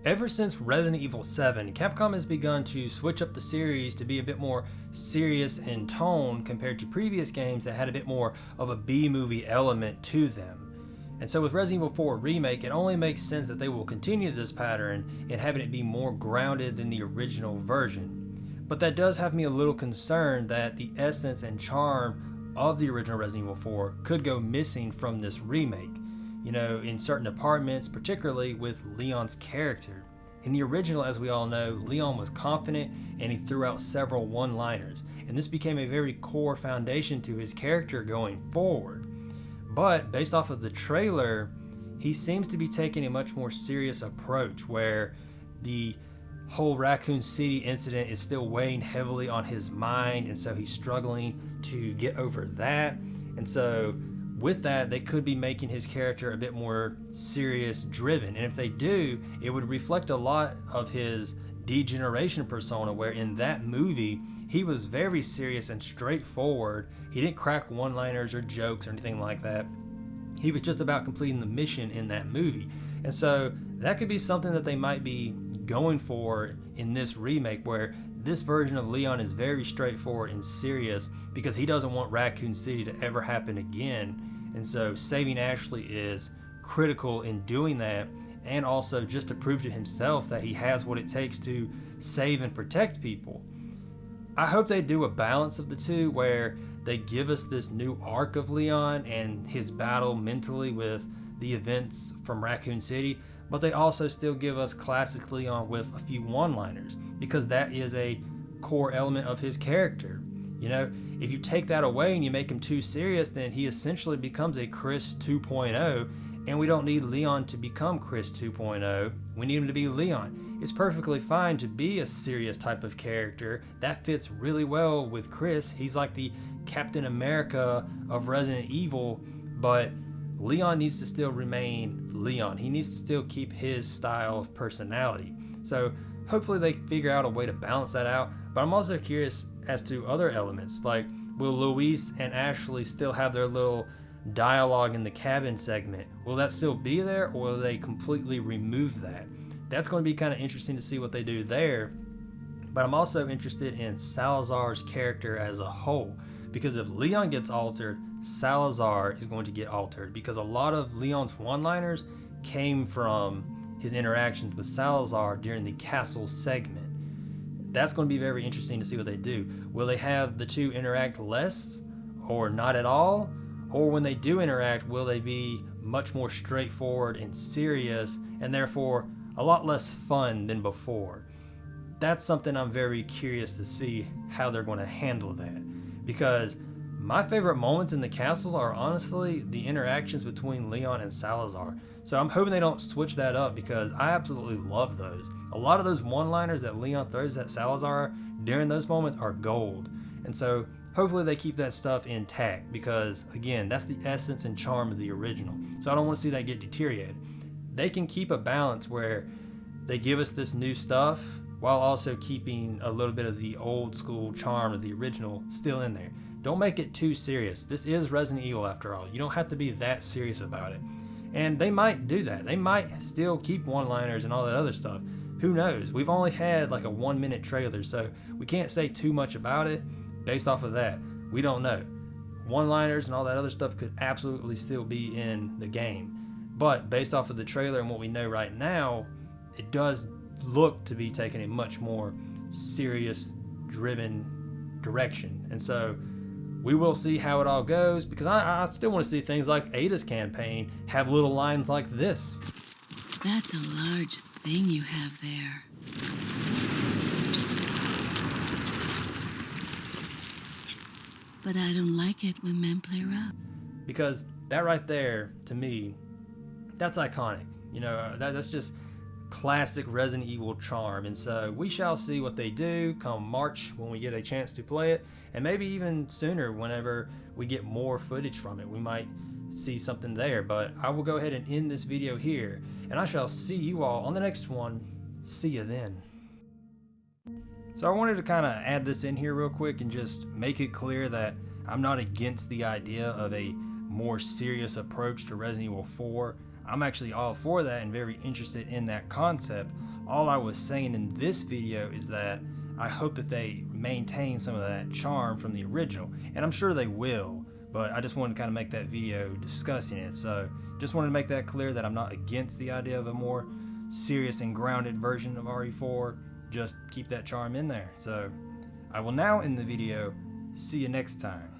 Ever since Resident Evil 7, Capcom has begun to switch up the series to be a bit more serious in tone compared to previous games that had a bit more of a B-movie element to them. And so with Resident Evil 4 Remake, it only makes sense that they will continue this pattern in having it be more grounded than the original version. But that does have me a little concerned that the essence and charm of the original Resident Evil 4 could go missing from this remake. In certain departments, particularly with Leon's character. In the original, as we all know, Leon was confident and he threw out several one-liners, and this became a very core foundation to his character going forward. But based off of the trailer, he seems to be taking a much more serious approach where the whole Raccoon City incident is still weighing heavily on his mind, and so he's struggling to get over that. And so with that, they could be making his character a bit more serious driven, and if they do, it would reflect a lot of his degeneration persona, where in that movie he was very serious and straightforward. He didn't crack one-liners or jokes or anything like that. He was just about completing the mission in that movie. And so that could be something that they might be going for in this remake, where this version of Leon is very straightforward and serious because he doesn't want Raccoon City to ever happen again. And so saving Ashley is critical in doing that, and also just to prove to himself that he has what it takes to save and protect people. I hope they do a balance of the two, where they give us this new arc of Leon and his battle mentally with the events from Raccoon City, but they also still give us classic Leon with a few one-liners, because that is a core element of his character. If you take that away and you make him too serious, then he essentially becomes a Chris 2.0, and we don't need Leon to become Chris 2.0. We need him to be Leon. It's perfectly fine to be a serious type of character. That fits really well with Chris. He's like the Captain America of Resident Evil, but Leon needs to still remain Leon. He needs to still keep his style of personality. So hopefully they figure out a way to balance that out. But I'm also curious as to other elements, like will Luis and Ashley still have their little dialogue in the cabin segment? Will that still be there, or will they completely remove that? That's going to be kind of interesting to see what they do there. But I'm also interested in Salazar's character as a whole, because if Leon gets altered, Salazar is going to get altered, because a lot of Leon's one-liners came from his interactions with Salazar during the castle segment. That's going to be very interesting to see what they do. Will they have the two interact less or not at all? Or when they do interact, will they be much more straightforward and serious, and therefore a lot less fun than before? That's something I'm very curious to see how they're going to handle that. Because my favorite moments in the castle are honestly the interactions between Leon and Salazar. So I'm hoping they don't switch that up, because I absolutely love those. A lot of those one-liners that Leon throws at Salazar during those moments are gold. And so hopefully they keep that stuff intact, because again, that's the essence and charm of the original. So I don't want to see that get deteriorated. They can keep a balance where they give us this new stuff while also keeping a little bit of the old school charm of the original still in there. Don't make it too serious. This is Resident Evil after all. You don't have to be that serious about it. And they might do that. They might still keep one-liners and all that other stuff. Who knows? We've only had like a 1-minute trailer, so we can't say too much about it based off of that. We don't know. One-liners and all that other stuff could absolutely still be in the game. But based off of the trailer and what we know right now, it does look to be taking a much more serious, driven direction. And so we will see how it all goes, because I still want to see things like Ada's campaign have little lines like this. That's a large thing you have there. But I don't like it when men play rough. Because that right there, to me, that's iconic. That's just classic Resident Evil charm. And so we shall see what they do come March when we get a chance to play it, and maybe even sooner whenever we get more footage from it. We might see something there. But I will go ahead and end this video here, and I shall see you all on the next one. See you then. So I wanted to kind of add this in here real quick and just make it clear that I'm not against the idea of a more serious approach to Resident Evil 4. I'm actually all for that and very interested in that concept. All I was saying in this video is that I hope that they maintain some of that charm from the original, and I'm sure they will, but I just wanted to kind of make that video discussing it. So just wanted to make that clear that I'm not against the idea of a more serious and grounded version of RE4. Just keep that charm in there. So I will now end the video. See you next time.